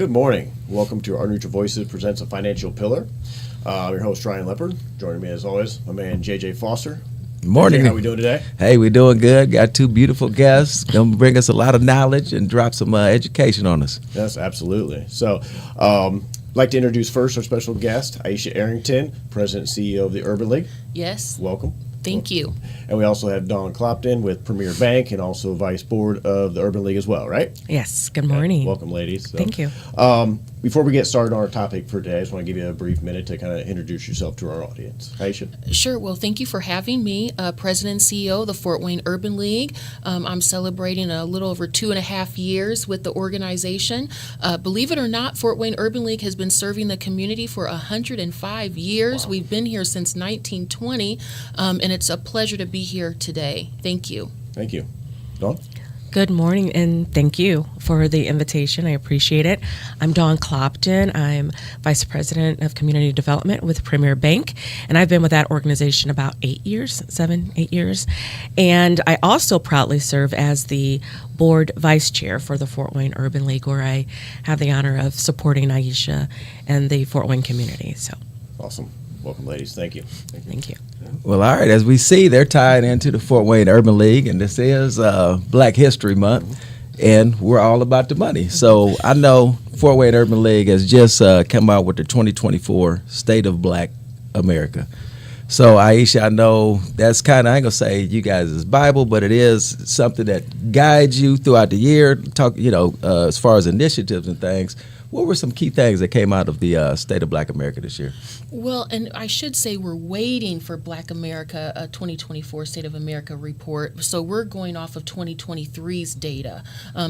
Good morning. Welcome to Our Neutral Voices Presents a Financial Pillar. I'm your host, Ryan Lepird. Joining me, as always, my man, JJ Foster. Morning. JJ, how we doing today? Hey, we're doing good. Got two beautiful guests. Going to bring us a lot of knowledge and drop some education on us. Yes, absolutely. So, I'd like to introduce first our special guest, Aisha Arrington, President and CEO of the Urban League. Yes. Welcome. Thank you. And we also have Dawn Clapton with Premier Bank and also Vice Board of the Urban League as well, right? Yes. Good morning. Welcome, ladies. So, Thank you. Before we get started on our topic for today, I just want to give you a brief minute to kind of introduce yourself to our audience. Aisha? Sure. Well, thank you for having me, President and CEO of the Fort Wayne Urban League. I'm celebrating a little over 2.5 years with the organization. Believe it or not, Fort Wayne Urban League has been serving the community for 105 years. Wow. We've been here since 1920, and it's a pleasure to be here today. Thank you. Thank you. Dawn? Good morning, and thank you for the invitation. I appreciate it. I'm Dawn Clapton. I'm Vice President of Community Development with Premier Bank, and I've been with that organization about 8 years. And I also proudly serve as the Board Vice Chair for the Fort Wayne Urban League, where I have the honor of supporting Aisha and the Fort Wayne community. So, Awesome. Welcome, ladies. Thank you. thank you. Well, all right. As we see, they're tied into the Fort Wayne Urban League, and this is Black History Month, and we're all about the money. So I know Fort Wayne Urban League has just come out with the 2024 State of Black America. So, Aisha, I know that's kind of, I ain't going to say you guys' Bible, but it is something that guides you throughout the year. Talk, as far as initiatives and things. What were some key things that came out of the State of Black America this year? Well, and I should say we're waiting for Black America, 2024 State of America report. So we're going off of 2023's data.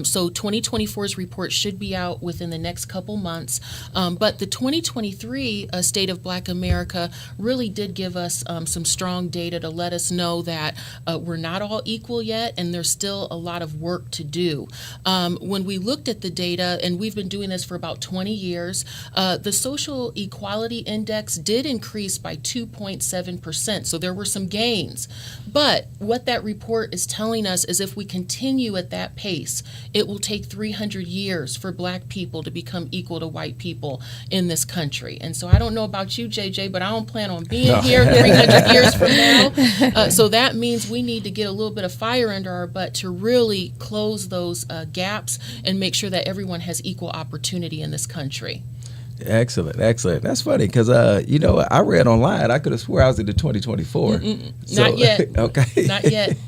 So 2024's report should be out within the next couple months. But the 2023 State of Black America really did give us some strong data to let us know that we're not all equal yet, and there's still a lot of work to do. When we looked at the data, and we've been doing this for about 20 years, the social equality index did increase by 2.7%. So there were some gains. But what that report is telling us is if we continue at that pace, it will take 300 years for Black people to become equal to white people in this country. And so I don't know about you, JJ, but I don't plan on being here 300 years from now. So that means we need to get a little bit of fire under our butt to really close those gaps and make sure that everyone has equal opportunity in this country. Excellent. That's funny because, I read online. I could have swore I was in the 2024. Not yet. Okay. Not yet.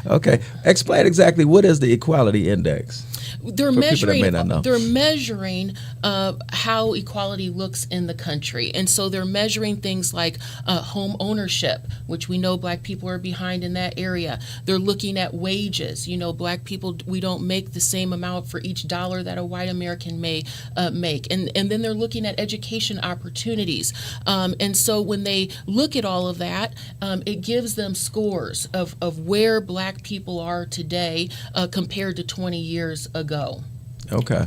Okay. Explain exactly what is the equality index? They're For people that measuring. may not know. They're measuring how equality looks in the country, and so they're measuring things like home ownership, which we know Black people are behind in that area. They're looking at wages. Black people, we don't make the same amount for each dollar that a white American may make, and then they're looking at education opportunities. And so when they look at all of that, it gives them scores of where Black people are today compared to 20 years ago. Okay.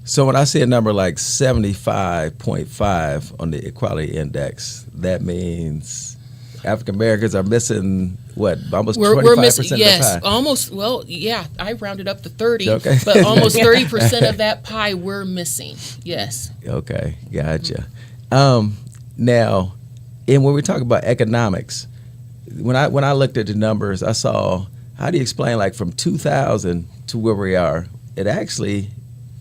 So when I see a number like 75.5 on the equality index, that means African Americans are missing almost 25% of the yes, pie? almost. Well, yeah, I rounded up to 30, Okay. but almost 30% of that pie we're missing. Yes. Okay, gotcha. Now, and when we talk about economics, when I looked at the numbers, I saw, how do you explain like from 2000 to where we are? It actually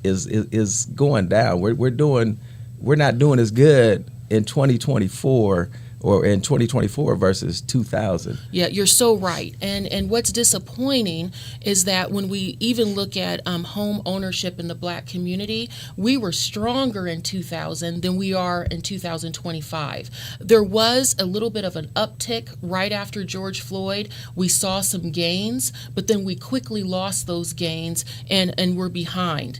is going down. We're not doing as good in 2024 or in 2024 versus 2000. Yeah, you're so right. And what's disappointing is that when we even look at home ownership in the Black community, we were stronger in 2000 than we are in 2025. There was a little bit of an uptick right after George Floyd. We saw some gains, but then we quickly lost those gains and we're behind.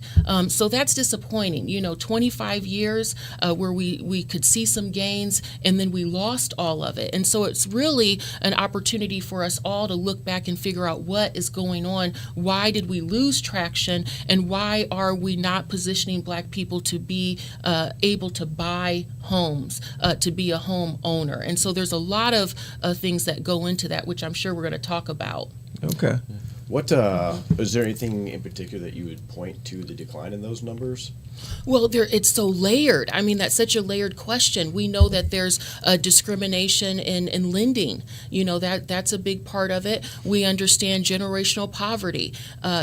So that's disappointing. 25 years where we could see some gains and then we lost all of it. And so it's really an opportunity for us all to look back and figure out what is going on. Why did we lose traction, and why are we not positioning Black people to be able to buy homes, to be a home owner? And so there's a lot of things that go into that, which I'm sure we're going to talk about. Okay. What is there anything in particular that you would point to the decline in those numbers? Well, it's so layered. I mean, that's such a layered question. We know that there's discrimination in lending. You know, that's a big part of it. We understand generational poverty.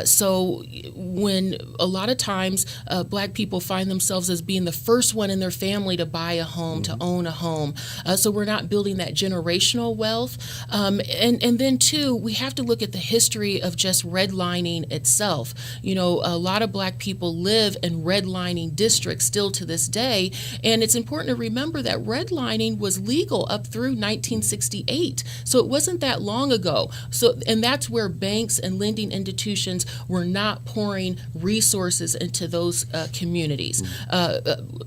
So when a lot of times Black people find themselves as being the first one in their family to buy a home, to own a home. So we're not building that generational wealth. And then, too, we have to look at the history of just redlining itself. You know, a lot of Black people live in redlining districts still to this day, and it's important to remember that redlining was legal up through 1968, so it wasn't that long ago. So, and that's where banks and lending institutions were not pouring resources into those communities.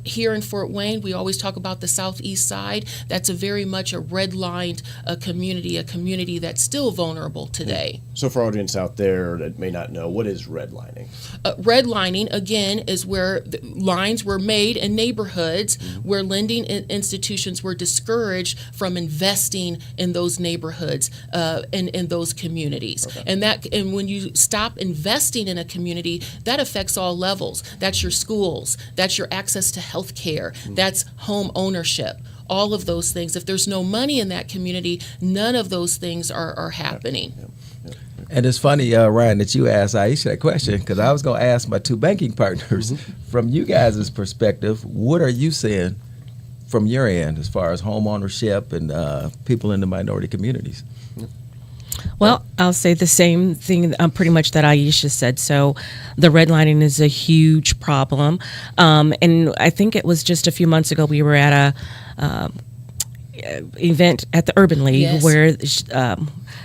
Here in Fort Wayne, we always talk about the southeast side. That's a very much a redlined community, a community that's still vulnerable today. So for our audience out there that may not know, what is redlining? Redlining, again, is where lines were made in neighborhoods where lending institutions were discouraged from investing in those neighborhoods and in those communities. Okay. And when you stop investing in a community, that affects all levels. That's your schools, that's your access to health care, that's home ownership. All of those things. If there's no money in that community, none of those things are happening. And it's funny, Ryan, that you asked Aisha that question, because I was going to ask my two banking partners, from you guys' perspective, what are you seeing from your end as far as home ownership and people in the minority communities? Well, I'll say the same thing pretty much that Aisha said. So the redlining is a huge problem. And I think it was just a few months ago we were at a event at the Urban League. Yes. Where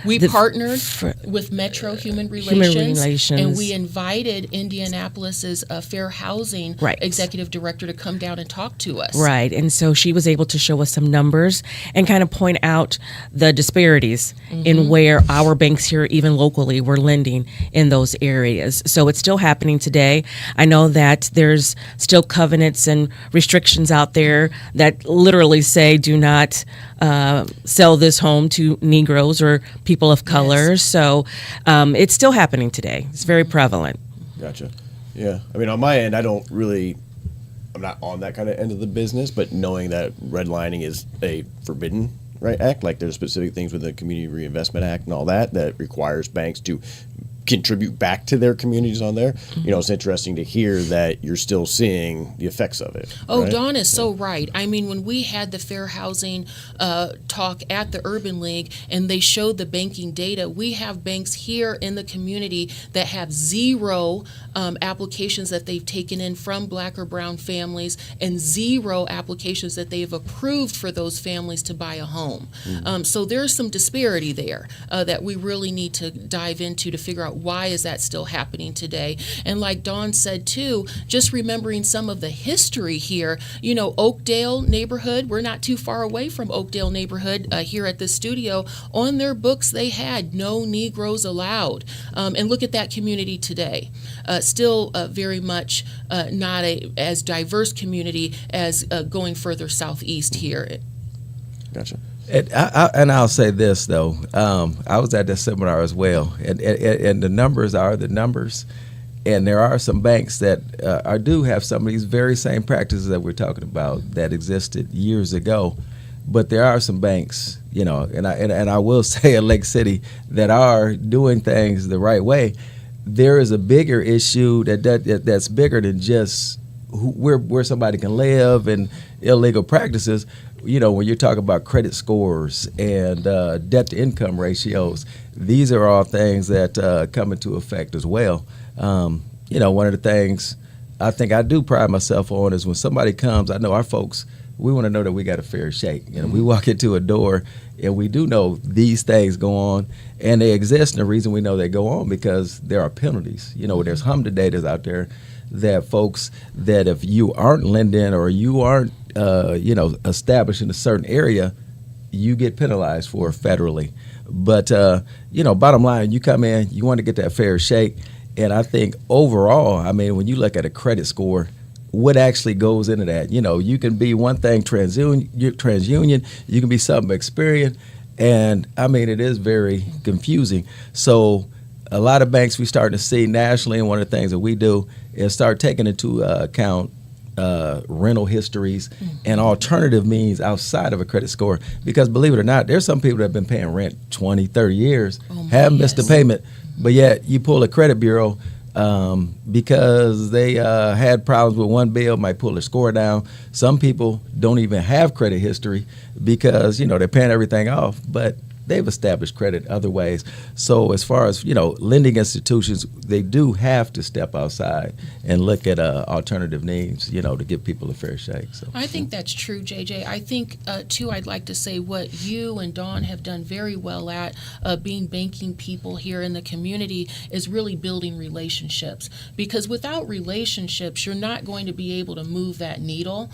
we partnered with Metro Human Relations, and we invited Indianapolis's Fair Housing Executive Director to come down and talk to us. Right, and so she was able to show us some numbers and kind of point out the disparities in where our banks here, even locally, were lending in those areas. So it's still happening today. I know that there's still covenants and restrictions out there that literally say do not sell this home to Negroes or people of color. Yes. So it's still happening today. It's very prevalent. Gotcha. Yeah. I mean, on my end, I'm not on that kind of end of the business, but knowing that redlining is a forbidden act, like there's specific things with the Community Reinvestment Act and all that requires banks to contribute back to their communities on there. You know, it's interesting to hear that you're still seeing the effects of it. Oh, right? Dawn is so right. I mean, when we had the fair housing talk at the Urban League and they showed the banking data, we have banks here in the community that have zero applications that they've taken in from Black or brown families and zero applications that they've approved for those families to buy a home. So there's some disparity there that we really need to dive into to figure out why is that still happening today. And like Dawn said too, just remembering some of the history here, you know, Oakdale neighborhood, we're not too far away from Oakdale neighborhood here at the studio. On their books they had no Negroes allowed. And look at that community today. Still very much not as diverse community as going further southeast here. Gotcha. And I'll say this, though. I was at this seminar as well, and the numbers are the numbers. And there are some banks that do have some of these very same practices that we're talking about that existed years ago. But there are some banks, you know, and I will say in Lake City that are doing things the right way. There is a bigger issue that's bigger than just where somebody can live and illegal practices. You know, when you're talking about credit scores and debt to income ratios, these are all things that come into effect as well. You know, one of the things I think I do pride myself on is when somebody comes, I know our folks, we want to know that we got a fair shake. You know, we walk into a door and we do know these things go on and they exist. And the reason we know they go on because there are penalties. You know, there's HMDA out there that folks that if you aren't lending or you aren't established in a certain area, you get penalized for federally. But, bottom line, you come in, you want to get that fair shake. And I think overall, I mean, when you look at a credit score, what actually goes into that? You know, you can be one thing TransUnion, you can be something Experian. And, I mean, it is very confusing. So a lot of banks we starting to see nationally, and one of the things that we do is start taking into account rental histories and alternative means outside of a credit score. Because believe it or not, there's some people that have been paying rent 20, 30 years, haven't missed a payment, but yet you pull a credit bureau because they had problems with one bill, might pull their score down. Some people don't even have credit history because, they're paying everything off, but they've established credit other ways. So as far as, lending institutions, they do have to step outside and look at alternative needs, to give people a fair shake. So I think that's true, JJ. I think, too, I'd like to say what you and Dawn have done very well at being banking people here in the community is really building relationships. Because without relationships, you're not going to be able to move that needle.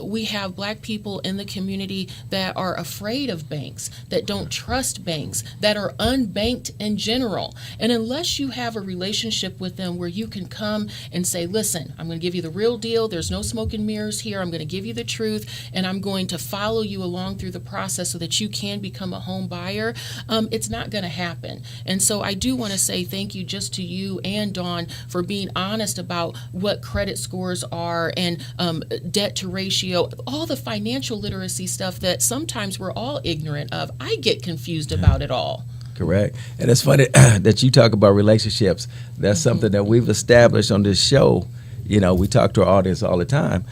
We have Black people in the community that are afraid of banks, that don't trust banks, that are unbanked in general. And unless you have a relationship with them where you can come and say, listen, I'm going to give you the real deal. There's no smoke and mirrors here. I'm going to give you the truth, and I'm going to follow you along through the process so that you can become a home buyer. It's not going to happen. And so I do want to say thank you just to you and Dawn for being honest about what credit scores are and debt to ratio, all the financial literacy stuff that sometimes we're all ignorant of. I get confused about it all. Correct. And it's funny that you talk about relationships. That's something that we've established on this show. We talk to our audience all the time.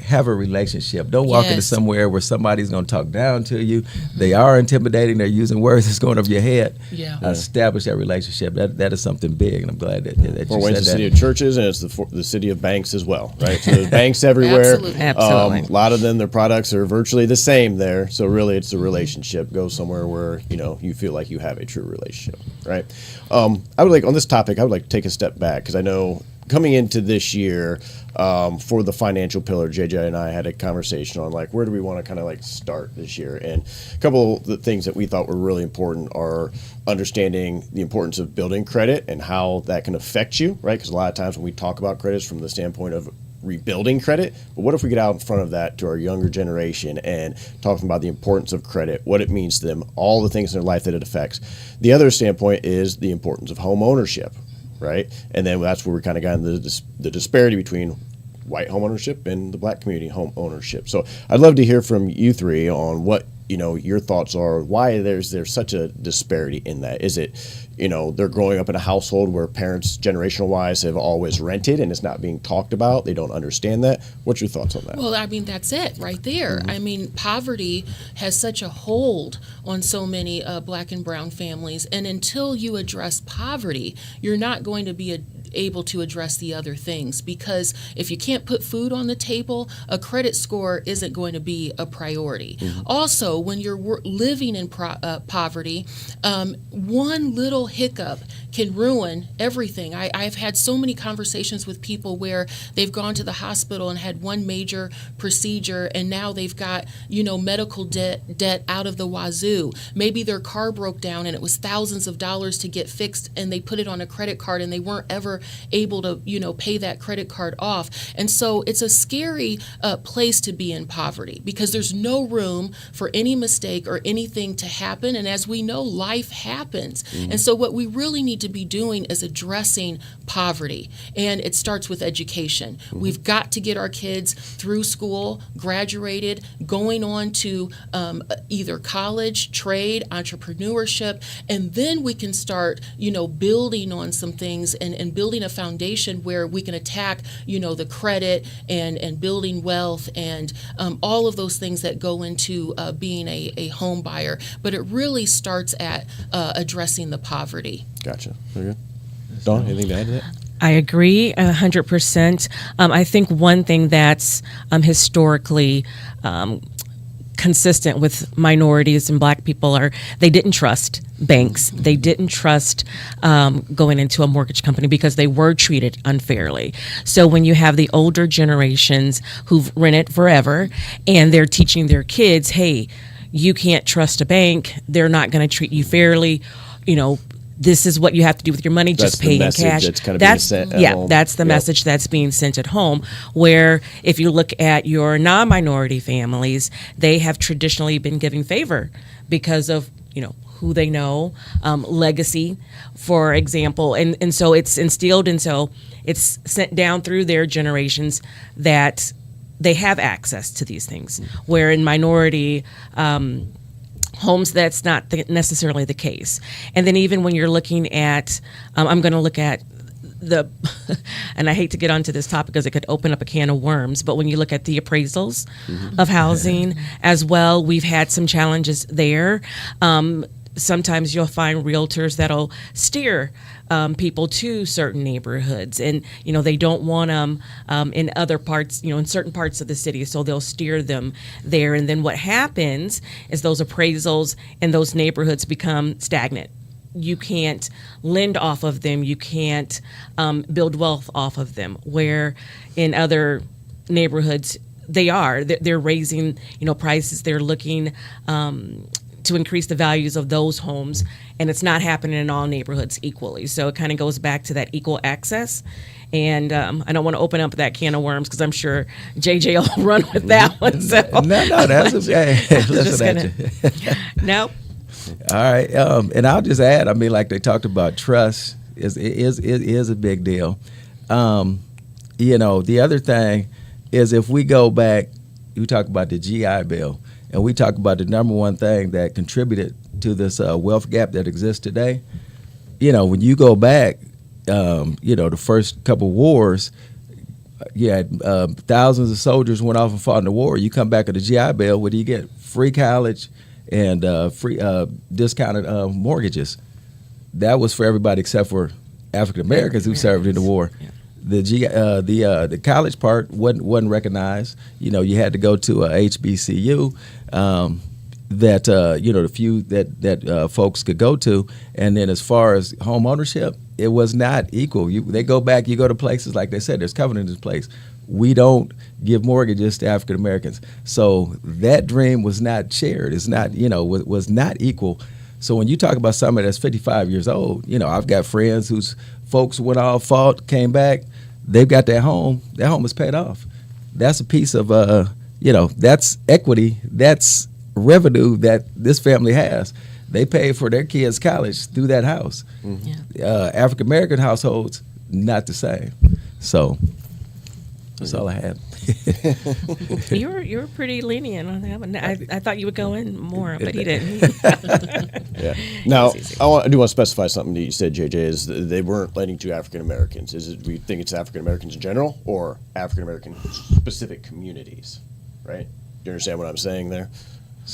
Have a relationship. Don't walk into somewhere where somebody's going to talk down to you. They are intimidating. They're using words that's going over your head. Establish that relationship. That is something big, and I'm glad that you said that. It's the city of churches, and it's the city of banks as well, right? So there's banks everywhere. Absolutely. A lot of them, their products are virtually the same there. So really, it's a relationship. Go somewhere where you feel like you have a true relationship, right? I would like on this topic. I would like to take a step back because I know coming into this year. For the financial pillar, JJ and I had a conversation on where do we want to kind of start this year, and a couple of the things that we thought were really important are understanding the importance of building credit and how that can affect you, right? Because a lot of times when we talk about credit, it's from the standpoint of rebuilding credit, but what if we get out in front of that to our younger generation and talking about the importance of credit, what it means to them, all the things in their life that it affects. The other standpoint is the importance of home ownership, right? And then that's where we kind of got into the disparity between white home ownership and the Black community home ownership. So I'd love to hear from you three on what your thoughts are. Why there's such a disparity in that? Is it they're growing up in a household where parents generational wise have always rented and it's not being talked about? They don't understand that. What's your thoughts on that? Well, I mean, that's it right there. I mean, poverty has such a hold on so many Black and brown families, and until you address poverty, you're not going to be able to address the other things, because if you can't put food on the table, a credit score isn't going to be a priority. Also, when you're living in poverty, one little hiccup can ruin everything. I've had so many conversations with people where they've gone to the hospital and had one major procedure, and now they've got medical debt out of the wazoo. Maybe their car broke down and it was thousands of dollars to get fixed, and they put it on a credit card and they weren't ever able to pay that credit card off. And so it's a scary place to be in poverty, because there's no room for any mistake or anything to happen. And as we know, life happens. And so what we really need to be doing is addressing poverty, and it starts with education. We've got to get our kids through school, graduated, going on to either college, trade, entrepreneurship, and then we can start building on some things and building a foundation where we can attack the credit and building wealth and all of those things that go into being a home buyer. But it really starts at addressing the poverty. Gotcha. Very good. Dawn, anything to add to that? I agree 100%. I think one thing that's historically consistent with minorities and Black people are they didn't trust banks. They didn't trust going into a mortgage company because they were treated unfairly. So when you have the older generations who've rented forever and they're teaching their kids, hey, you can't trust a bank. They're not going to treat you fairly. This is what you have to do with your money. Just pay in cash. That's kind of being sent at home. That's the message that's being sent at home. Where if you look at your non-minority families, they have traditionally been giving favor because of who they know, legacy, for example, and so it's instilled, and so it's sent down through their generations that they have access to these things. Where in minority homes, that's not necessarily the case. And then even when you're looking at, I'm going to look at and I hate to get onto this topic because it could open up a can of worms, but when you look at the appraisals of housing as well, we've had some challenges there. Sometimes you'll find realtors that'll steer people to certain neighborhoods, and they don't want them in other parts, in certain parts of the city, so they'll steer them there. And then what happens is those appraisals and those neighborhoods become stagnant. You can't lend off of them. You can't build wealth off of them. Where in other neighborhoods, they're raising prices. They're looking to increase the values of those homes, and it's not happening in all neighborhoods equally. So it kind of goes back to that equal access. And I don't want to open up that can of worms because I'm sure JJ will run with that one. So No, that's okay. Nope. All right, and I'll just add. I mean, like they talked about, trust is a big deal. The other thing is, if we go back, we talk about the GI Bill, and we talk about the number one thing that contributed to this wealth gap that exists today. When you go back, the first couple wars, you had thousands of soldiers went off and fought in the war. You come back with the GI Bill, what do you get? Free college and free discounted mortgages. That was for everybody except for African Americans who served in the war. Yeah. The college part wasn't recognized. You had to go to a HBCU that the few that folks could go to, and then as far as home ownership, it was not equal. They go back. You go to places like they said. There's covenant in place. We don't give mortgages to African Americans, so that dream was not shared. It's not was not equal. So when you talk about somebody that's 55 years old, I've got friends whose folks went off, fought, came back. They've got their home. Their home is paid off. That's a piece of, that's equity. That's revenue that this family has. They pay for their kids' college through that house. Mm-hmm. African American households, not the same. So that's all I had. You were pretty lenient on that one. I thought you would go in more, but he didn't. Yeah. Now, I do want to specify something that you said, JJ, is they weren't lending to African Americans. Do you think it's African Americans in general or African American specific communities? Right? Do you understand what I'm saying there?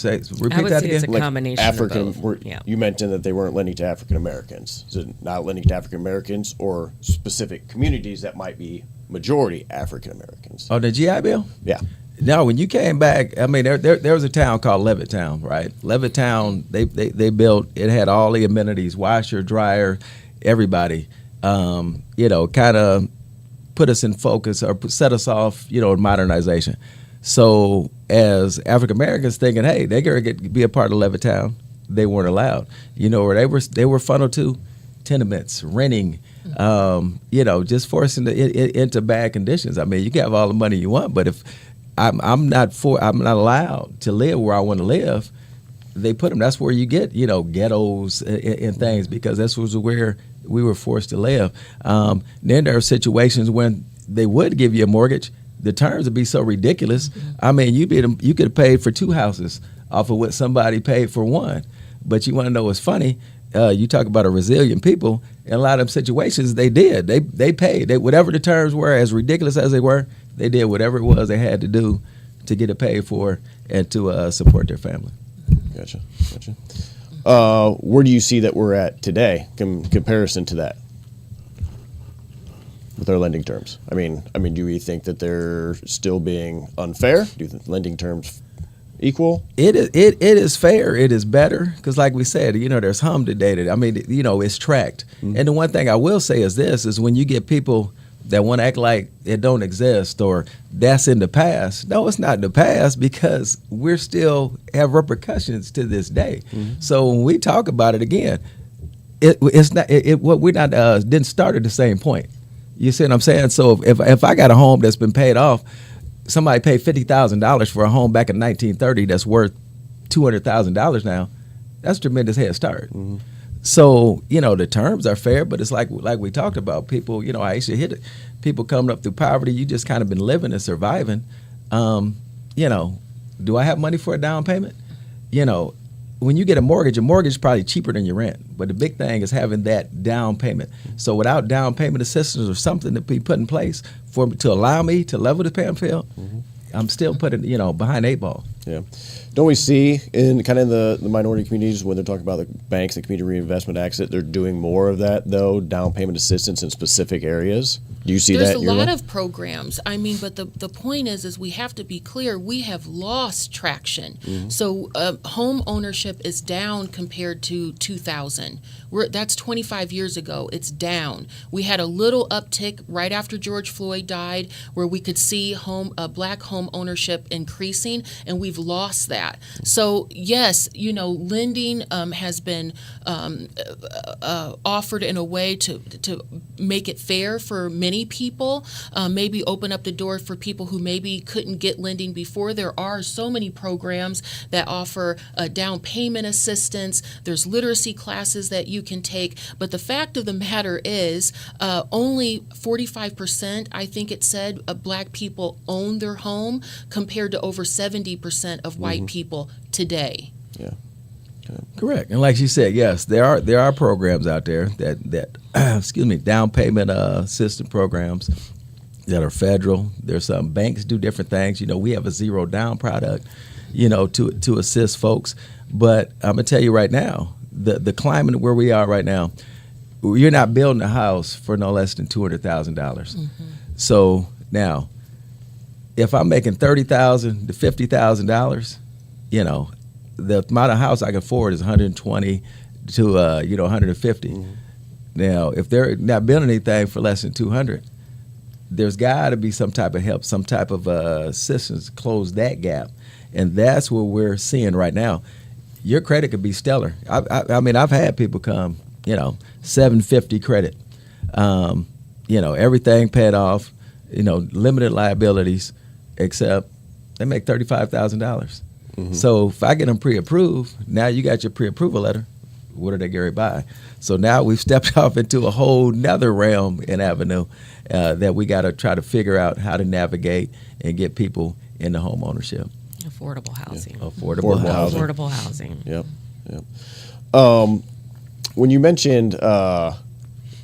Repeat that again. It's a combination of both. You mentioned that they weren't lending to African Americans. Is it not lending to African Americans or specific communities that might be majority African Americans? Oh, the GI Bill? Yeah. No, when you came back, I mean, there was a town called Levittown, right? Levittown, they built, it had all the amenities, washer, dryer, everybody, kind of put us in focus or set us off, in modernization. So as African Americans thinking, hey, they're going to be a part of Levittown, they weren't allowed. Where they were funneled to? Tenements, renting, just forcing into bad conditions. I mean, you can have all the money you want, but if I'm not allowed to live where I want to live, they put them. That's where you get, ghettos and things, because this was where we were forced to live. Then there are situations when they would give you a mortgage. The terms would be so ridiculous. I mean, you could have paid for 2 houses off of what somebody paid for one. But you want to know what's funny? You talk about a resilient people. In a lot of them situations, they did. They paid. Whatever the terms were, as ridiculous as they were, they did whatever it was they had to do to get it paid for and to support their family. Gotcha. Where do you see that we're at today in comparison to that with our lending terms? I mean, do we think that they're still being unfair? Do you think lending terms equal? It is fair. It is better because, like we said, there's hum to data. I mean, it's tracked. Mm-hmm. And the one thing I will say is this: is when you get people that want to act like it don't exist or that's in the past. No, it's not in the past because we're still have repercussions to this day. Mm-hmm. So when we talk about it again, it's not. We're not didn't start at the same point. You see what I'm saying? So if I got a home that's been paid off, somebody paid $50,000 for a home back in 1930 that's worth $200,000 now, That's a tremendous head start. So, the terms are fair, but it's like we talked about, people, Aisha hit it. People coming up through poverty, you just kind of been living and surviving. Do I have money for a down payment? When you get a mortgage is probably cheaper than your rent. But the big thing is having that down payment. So without down payment assistance or something to be put in place to allow me to level the playing field, I'm still putting, behind 8 ball. Yeah. Don't we see in kind of the minority communities when they're talking about the banks, the community reinvestment acts, that they're doing more of that, though, down payment assistance in specific areas? Do you see that? There's a lot of programs. I mean, but the point is we have to be clear. We have lost traction. So home ownership is down compared to 2000. That's 25 years ago. It's down. We had a little uptick right after George Floyd died, where we could see black home ownership increasing, and we've lost that. So yes, lending has been offered in a way to make it fair for many people, maybe open up the door for people who maybe couldn't get lending before. There are so many programs that offer down payment assistance. There's literacy classes that you can take. But the fact of the matter is only 45%, I think it said, of black people own their home compared to over 70% of white people today. Yeah. Correct. And like she said, yes, there are programs out there that down payment assistance programs that are federal. There's some banks do different things. We have a zero down product, to assist folks. But I'm gonna tell you right now, the climate where we are right now, you're not building a house for no less than $200,000. So now, if I'm making $30,000 to $50,000, the amount of house I can afford is 120 to 150. Now, if they're not building anything for less than 200, there's got to be some type of help, some type of assistance to close that gap, and that's what we're seeing right now. Your credit could be stellar. I mean, I've had people come, 750 credit, everything paid off, limited liabilities, except they make $35,000. So if I get them pre-approved, now you got your pre-approval letter. What are they getting by? So now we've stepped off into a whole nother realm and avenue that we got to try to figure out how to navigate and get people into home ownership. Affordable housing. Affordable housing. Affordable housing. Yep. When you mentioned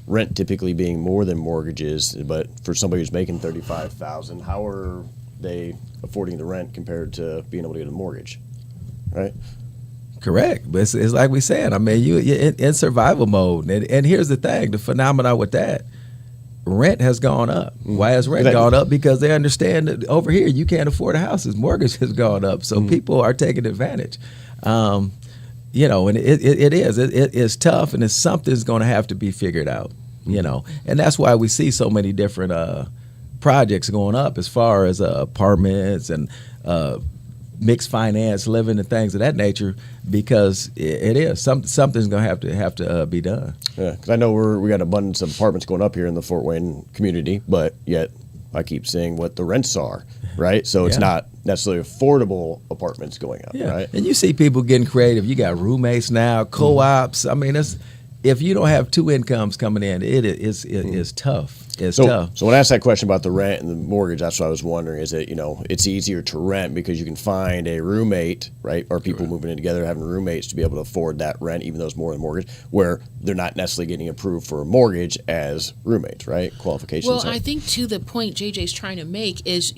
rent typically being more than mortgages, but for somebody who's making $35,000, how are they affording the rent compared to being able to get a mortgage, right? Correct. But it's like we said, I mean, you're in survival mode. And here's the thing, the phenomenon with that, rent has gone up. Why has rent gone up? Because they understand that over here you can't afford a house. Mortgage has gone up. So people are taking advantage. And it is tough, and it's something that's going to have to be figured out, And that's why we see so many different projects going up as far as apartments and mixed finance living and things of that nature, because it is something's going to have to be done. Yeah, because I know we got an abundance of apartments going up here in the Fort Wayne community, but yet I keep seeing what the rents are, right? So it's not necessarily affordable apartments going up, right? And you see people getting creative. You got roommates now, co-ops. I mean, if you don't have two incomes coming in, it is tough. It's tough. So when I asked that question about the rent and the mortgage, that's what I was wondering. Is it, it's easier to rent because you can find a roommate, right? Or people moving in together having roommates to be able to afford that rent, even though it's more than mortgage, where they're not necessarily getting approved for a mortgage as roommates, right? Qualifications. Well, I think to the point JJ's trying to make is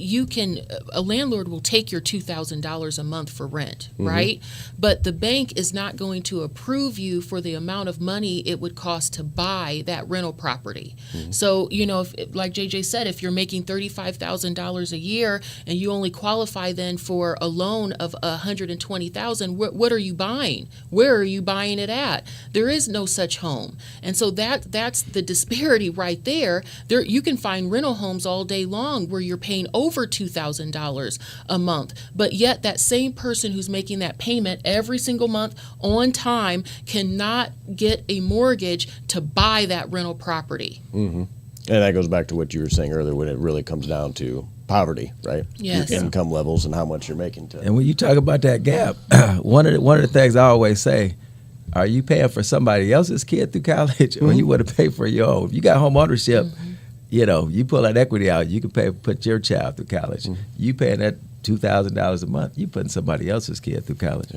a landlord will take your $2,000 a month for rent, right? But the bank is not going to approve you for the amount of money it would cost to buy that rental property. So, if, like JJ said, if you're making $35,000 a year and you only qualify then for a loan of $120,000, what are you buying? Where are you buying it at? There is no such home. And so that's the disparity right there. You can find rental homes all day long where you're paying over $2,000 a month, but yet that same person who's making that payment every single month on time cannot get a mortgage to buy that rental property. And that goes back to what you were saying earlier, when it really comes down to poverty, right? Yes. Your income levels and how much you're making. And when you talk about that gap, one of the things I always say, Are you paying for somebody else's kid through college, or you want to pay for your own? If you got home ownership, you pull that equity out, you can put your child through college. You paying that $2,000 a month, you putting somebody else's kid through college.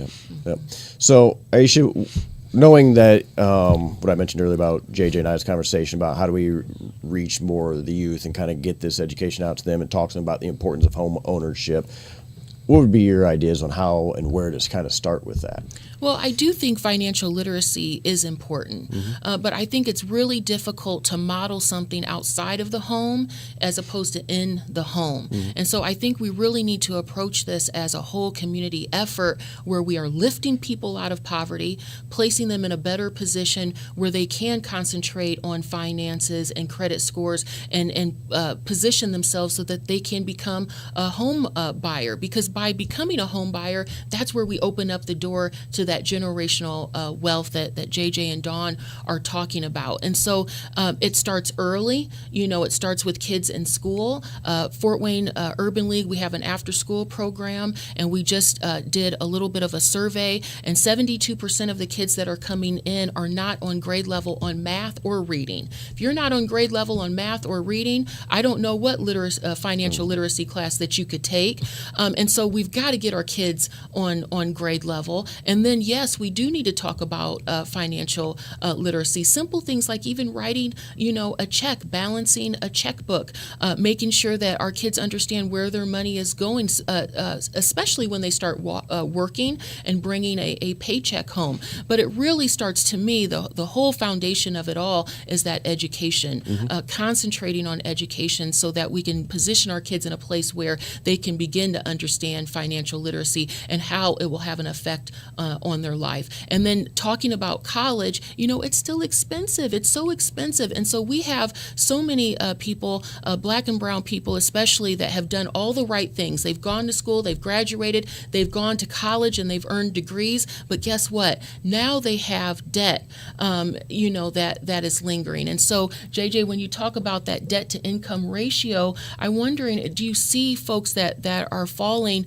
Yep. So, Aisha, knowing that what I mentioned earlier about JJ and I's conversation about how do we reach more of the youth and kind of get this education out to them and talk to them about the importance of home ownership, what would be your ideas on how and where to kind of start with that? Well, I do think financial literacy is important, but I think it's really difficult to model something outside of the home as opposed to in the home. And so I think we really need to approach this as a whole community effort where we are lifting people out of poverty, placing them in a better position where they can concentrate on finances and credit scores and position themselves so that they can become a home buyer. Because by becoming a home buyer, that's where we open up the door to that generational wealth that JJ and Dawn are talking about. And so it starts early. It starts with kids in school. Fort Wayne Urban League, we have an after-school program, and we just did a little bit of a survey, and 72% of the kids that are coming in are not on grade level on math or reading. If you're not on grade level on math or reading, I don't know what financial literacy class that you could take. And so we've got to get our kids on grade level. And then, yes, we do need to talk about financial literacy. Simple things like even writing, a check, balancing a checkbook, making sure that our kids understand where their money is going, especially when they start working and bringing a paycheck home. But it really starts, to me, the whole foundation of it all is that education, concentrating on education so that we can position our kids in a place where they can begin to understand financial literacy and how it will have an effect on their life. And then talking about college, it's still expensive. It's so expensive. And so we have so many people, black and brown people especially, that have done all the right things. They've gone to school, they've graduated, they've gone to college, and they've earned degrees. But guess what? Now they have debt, that is lingering. And so, JJ, when you talk about that debt to income ratio, I'm wondering, do you see folks that are falling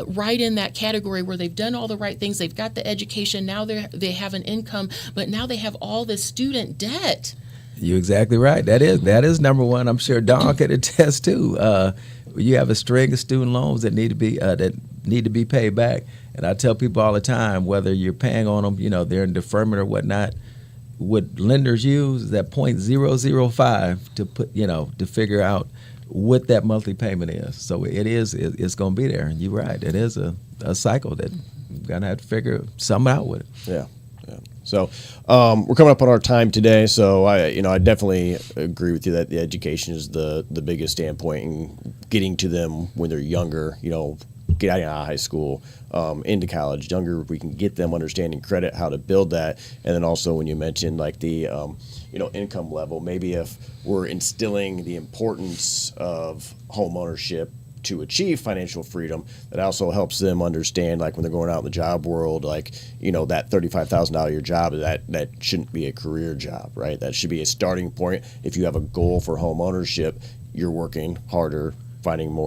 right in that category where they've done all the right things, they've got the education, now they have an income, but now they have all this student debt? You're exactly right. That is number one. I'm sure Dawn could attest to. You have a string of student loans that need to be paid back, and I tell people all the time, whether you're paying on them, they're in deferment or whatnot. What lenders use is that .005 to put, to figure out what that monthly payment is. So it's going to be there. And you're right. It is a cycle that you're going to have to figure something out with it. Yeah. So we're coming up on our time today. So I definitely agree with you that the education is the biggest standpoint in getting to them when they're younger, getting out of high school, into college, younger, we can get them understanding credit, how to build that. And then also when you mentioned like the, income level, maybe if we're instilling the importance of home ownership to achieve financial freedom, that also helps them understand, like when they're going out in the job world, like, that $35,000 a year job, that shouldn't be a career job, right? That should be a starting point. If you have a goal for home ownership, you're working harder, finding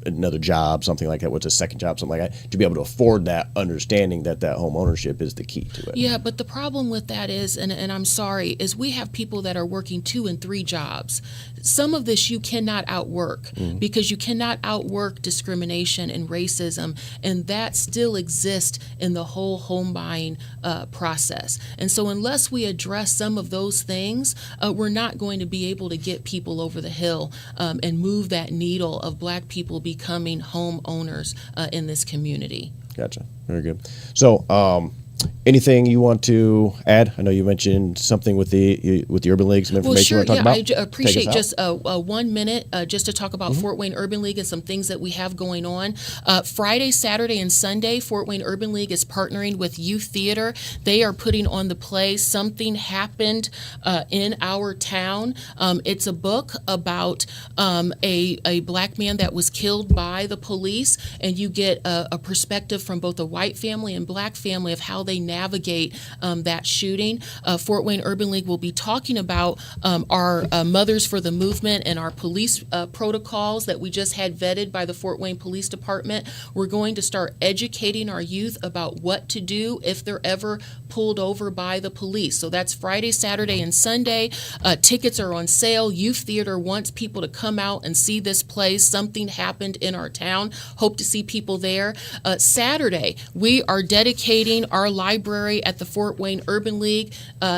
another job, something like that, what's a second job, something like that, to be able to afford that, understanding that home ownership is the key to it. Yeah, but the problem with that is, and I'm sorry, is we have people that are working 2 and 3 jobs. Some of this you cannot outwork because you cannot outwork discrimination and racism, and that still exists in the whole home buying process. And so unless we address some of those things, we're not going to be able to get people over the hill and move that needle of black people becoming home owners in this community. Gotcha. Very good. So, anything you want to add? I know you mentioned something with the Urban League, some information you want to talk about. I appreciate just 1 minute just to talk about Fort Wayne Urban League and some things that we have going on. Friday, Saturday, and Sunday, Fort Wayne Urban League is partnering with Youth Theater. They are putting on the play Something Happened in Our Town. It's a book about a black man that was killed by the police, and you get a perspective from both a white family and black family of how they navigate that shooting. Fort Wayne Urban League will be talking about our Mothers for the Movement and our police protocols that we just had vetted by the Fort Wayne Police Department. We're going to start educating our youth about what to do if they're ever pulled over by the police. So that's Friday, Saturday, and Sunday. Tickets are on sale. Youth Theater wants people to come out and see this play. Something happened in our town. Hope to see people there. Saturday, we are dedicating our library at the Fort Wayne Urban League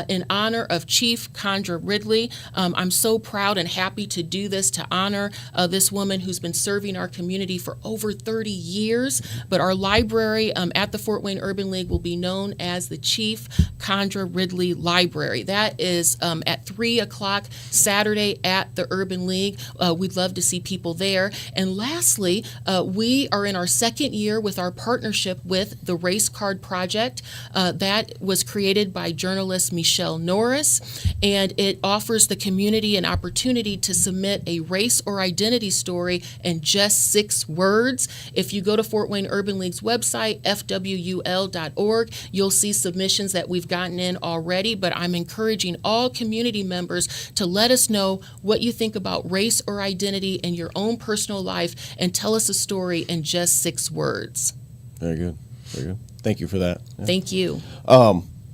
in honor of Chief Condra Ridley. I'm so proud and happy to do this to honor this woman who's been serving our community for over 30 years. But our library at the Fort Wayne Urban League will be known as the Chief Condra Ridley Library. That is at 3 o'clock Saturday at the Urban League. We'd love to see people there. And lastly, we are in our second year with our partnership with the Race Card Project. That was created by journalist Michelle Norris, and it offers the community an opportunity to submit a race or identity story in just 6 words. If you go to Fort Wayne Urban League's website, fwul.org, you'll see submissions that we've gotten in already, but I'm encouraging all community members to let us know what you think about race or identity in your own personal life and tell us a story in just 6 words. Very good. Very good. Thank you for that. Yeah. Thank you.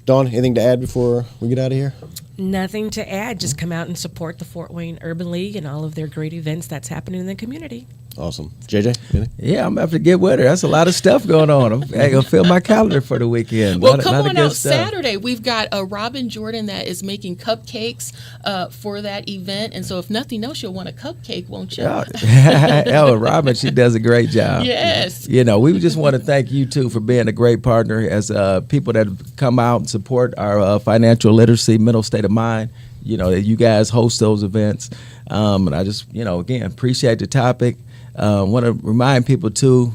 Dawn, anything to add before we get out of here? Nothing to add. Just come out and support the Fort Wayne Urban League and all of their great events that's happening in the community. Awesome. JJ, anything? Yeah, I'm about to get with her. That's a lot of stuff going on. I'm going to fill my calendar for the weekend. Well, come on out Saturday. We've got Robin Jordan that is making cupcakes for that event. And so if nothing else, you'll want a cupcake, won't you? Oh, Robin, she does a great job. Yes. You know, we just want to thank you, too, for being a great partner as people that come out and support our financial literacy, mental state of mind. You know, that you guys host those events. And I just, again, appreciate the topic. Want to remind people, too,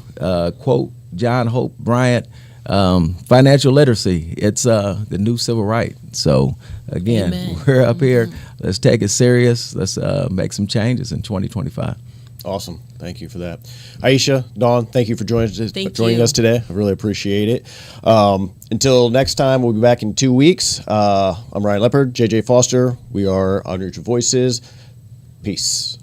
quote John Hope Bryant, financial literacy, it's the new civil right. So, again, Amen. We're up here. Let's take it serious. Let's make some changes in 2025. Awesome. Thank you for that. Aisha, Dawn, thank you for joining us today. I really appreciate it. Until next time, we'll be back in 2 weeks. I'm Ryan Lepird, JJ Foster. We are Honored Voices. Peace.